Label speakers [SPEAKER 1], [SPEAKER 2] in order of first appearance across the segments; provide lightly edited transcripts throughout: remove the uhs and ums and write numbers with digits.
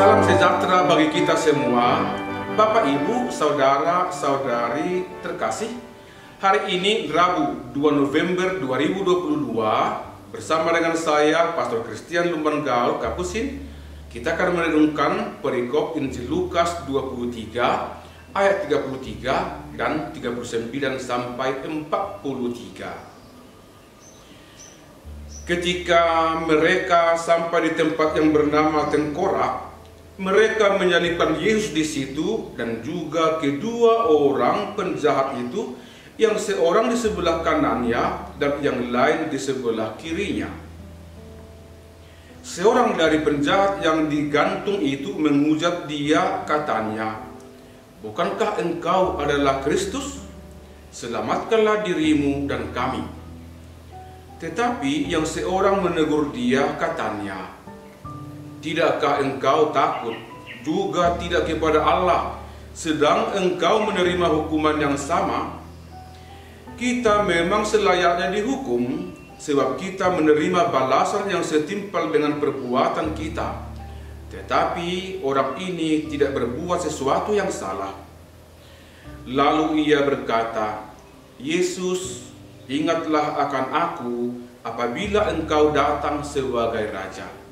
[SPEAKER 1] Salam sejahtera bagi kita semua, Bapak, Ibu, Saudara, Saudari terkasih. Hari ini Rabu 2 November 2022 bersama dengan saya Pastor Christian Lumbanggau Kapusin, kita akan merenungkan perikop Injil Lukas 23 ayat 33 dan 39 sampai 43. Ketika mereka sampai di tempat yang bernama Tengkorak, mereka menyalibkan Yesus di situ dan juga kedua orang penjahat itu, yang seorang di sebelah kanannya dan yang lain di sebelah kirinya. Seorang dari penjahat yang digantung itu menghujat dia, katanya, "Bukankah engkau adalah Kristus? Selamatkanlah dirimu dan kami." Tetapi yang seorang menegur dia, katanya, "Tidakkah engkau takut juga tidak kepada Allah, sedang engkau menerima hukuman yang sama? Kita memang selayaknya dihukum, sebab kita menerima balasan yang setimpal dengan perbuatan kita. Tetapi orang ini tidak berbuat sesuatu yang salah." Lalu ia berkata, "Yesus, ingatlah akan aku apabila engkau datang sebagai Raja."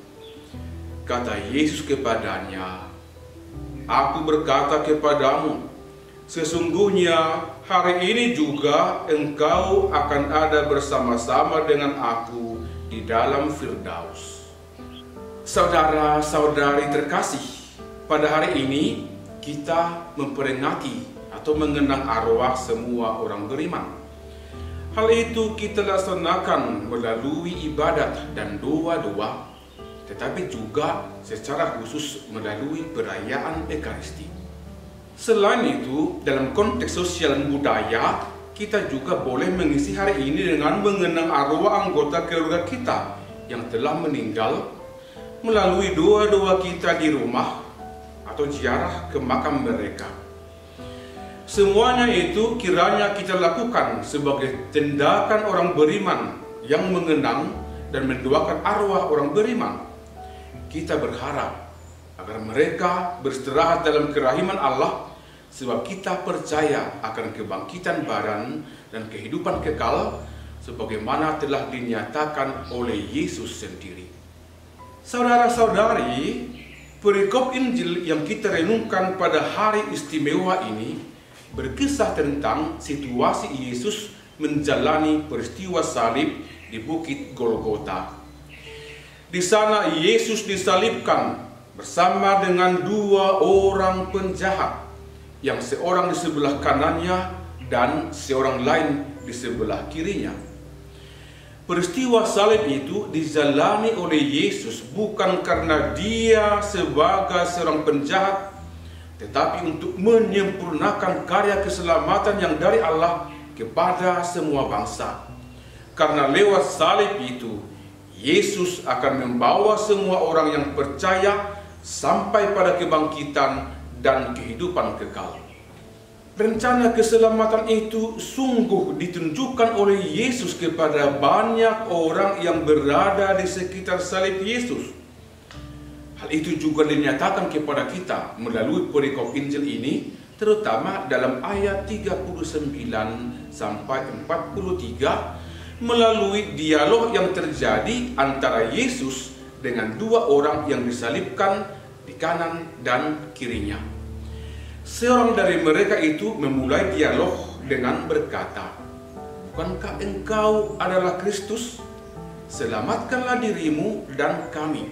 [SPEAKER 1] Kata Yesus kepadanya, "Aku berkata kepadamu, sesungguhnya hari ini juga engkau akan ada bersama-sama dengan aku di dalam Firdaus." Saudara-saudari terkasih, pada hari ini kita memperingati atau mengenang arwah semua orang beriman. Hal itu kita laksanakan melalui ibadat dan doa-doa, tetapi juga secara khusus melalui perayaan Ekaristi. Selain itu, dalam konteks sosial dan budaya, kita juga boleh mengisi hari ini dengan mengenang arwah anggota keluarga kita yang telah meninggal melalui doa-doa kita di rumah atau ziarah ke makam mereka. Semuanya itu kiranya kita lakukan sebagai tindakan orang beriman yang mengenang dan mendoakan arwah orang beriman. Kita berharap agar mereka beristirahat dalam kerahiman Allah, sebab kita percaya akan kebangkitan badan dan kehidupan kekal sebagaimana telah dinyatakan oleh Yesus sendiri. Saudara-saudari, perikop Injil yang kita renungkan pada hari istimewa ini berkisah tentang situasi Yesus menjalani peristiwa salib di Bukit Golgota. Di sana Yesus disalibkan bersama dengan dua orang penjahat, yang seorang di sebelah kanannya dan seorang lain di sebelah kirinya. Peristiwa salib itu dijalani oleh Yesus bukan karena dia sebagai seorang penjahat, tetapi untuk menyempurnakan karya keselamatan yang dari Allah kepada semua bangsa. Karena lewat salib itu, Yesus akan membawa semua orang yang percaya sampai pada kebangkitan dan kehidupan kekal. Rencana keselamatan itu sungguh ditunjukkan oleh Yesus kepada banyak orang yang berada di sekitar salib Yesus. Hal itu juga dinyatakan kepada kita melalui perikop Injil ini, terutama dalam ayat 39 sampai 43, melalui dialog yang terjadi antara Yesus dengan dua orang yang disalibkan di kanan dan kirinya. Seorang dari mereka itu memulai dialog dengan berkata, "Bukankah engkau adalah Kristus? Selamatkanlah dirimu dan kami."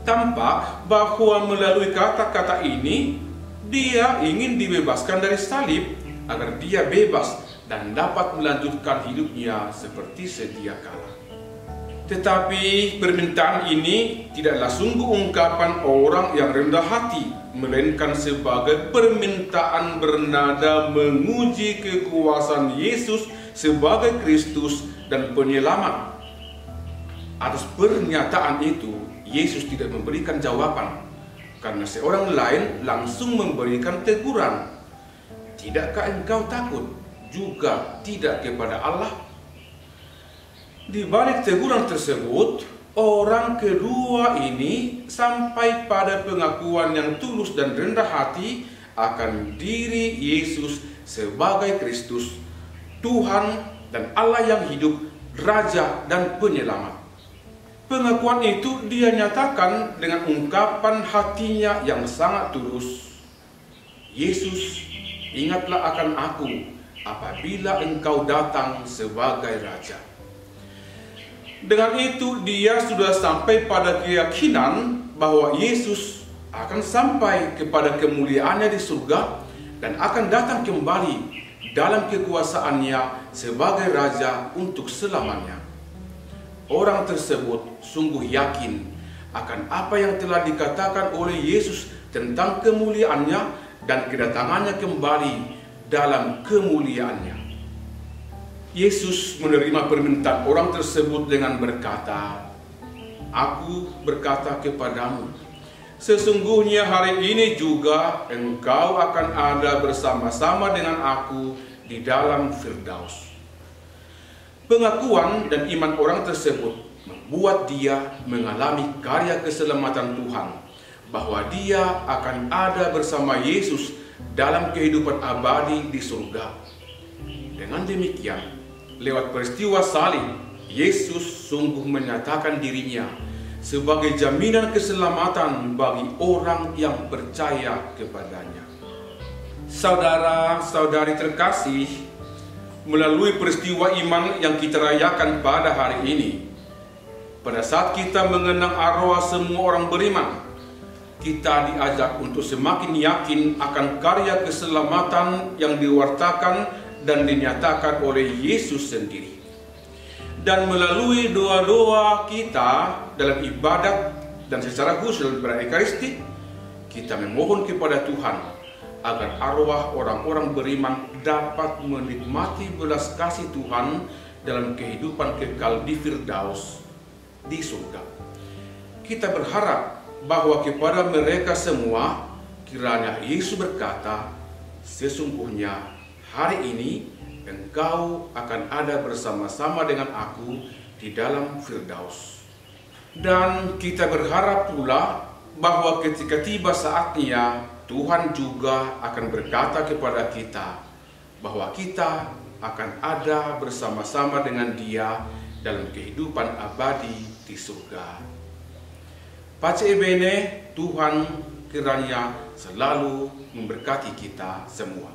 [SPEAKER 1] Tampak bahwa melalui kata-kata ini, dia ingin dibebaskan dari salib agar dia bebas dan dapat melanjutkan hidupnya seperti sedia kala. Tetapi permintaan ini tidaklah sungguh ungkapan orang yang rendah hati, melainkan sebagai permintaan bernada menguji kekuasaan Yesus sebagai Kristus dan penyelamat. Atas pernyataan itu, Yesus tidak memberikan jawaban, karena seorang lain langsung memberikan teguran. "Tidakkah engkau takut juga tidak kepada Allah?" Di balik teguran tersebut, Orang kedua ini sampai pada pengakuan yang tulus dan rendah hati akan diri Yesus sebagai Kristus, Tuhan dan Allah yang hidup, Raja dan Penyelamat. Pengakuan itu dia nyatakan dengan ungkapan hatinya yang sangat tulus. Yesus, ingatlah akan aku apabila engkau datang sebagai Raja. Dengan itu dia sudah sampai pada keyakinan bahwa Yesus akan sampai kepada kemuliaannya di surga dan akan datang kembali dalam kekuasaannya sebagai Raja untuk selamanya. Orang tersebut sungguh yakin akan apa yang telah dikatakan oleh Yesus tentang kemuliaannya dan kedatangannya kembali dalam kemuliaannya. Yesus menerima permintaan orang tersebut dengan berkata, "Aku berkata kepadamu, sesungguhnya hari ini juga engkau akan ada bersama-sama dengan aku di dalam Firdaus." Pengakuan dan iman orang tersebut membuat dia mengalami karya keselamatan Tuhan, bahwa dia akan ada bersama Yesus dalam kehidupan abadi di surga. Dengan demikian, lewat peristiwa salib, Yesus sungguh menyatakan dirinya sebagai jaminan keselamatan bagi orang yang percaya kepadanya. Saudara-saudari terkasih, melalui peristiwa iman yang kita rayakan pada hari ini, pada saat kita mengenang arwah semua orang beriman, kita diajak untuk semakin yakin akan karya keselamatan yang diwartakan dan dinyatakan oleh Yesus sendiri. Dan melalui doa-doa kita dalam ibadat dan secara khusus pada Ekaristi, kita memohon kepada Tuhan agar arwah orang-orang beriman dapat menikmati belas kasih Tuhan dalam kehidupan kekal di Firdaus, di surga. Kita berharap bahwa kepada mereka semua kiranya Yesus berkata, "Sesungguhnya hari ini engkau akan ada bersama-sama dengan aku di dalam Firdaus." Dan kita berharap pula bahwa ketika tiba saatnya, Tuhan juga akan berkata kepada kita bahwa kita akan ada bersama-sama dengan Dia dalam kehidupan abadi di surga. Pace bene, Tuhan kiranya selalu memberkati kita semua.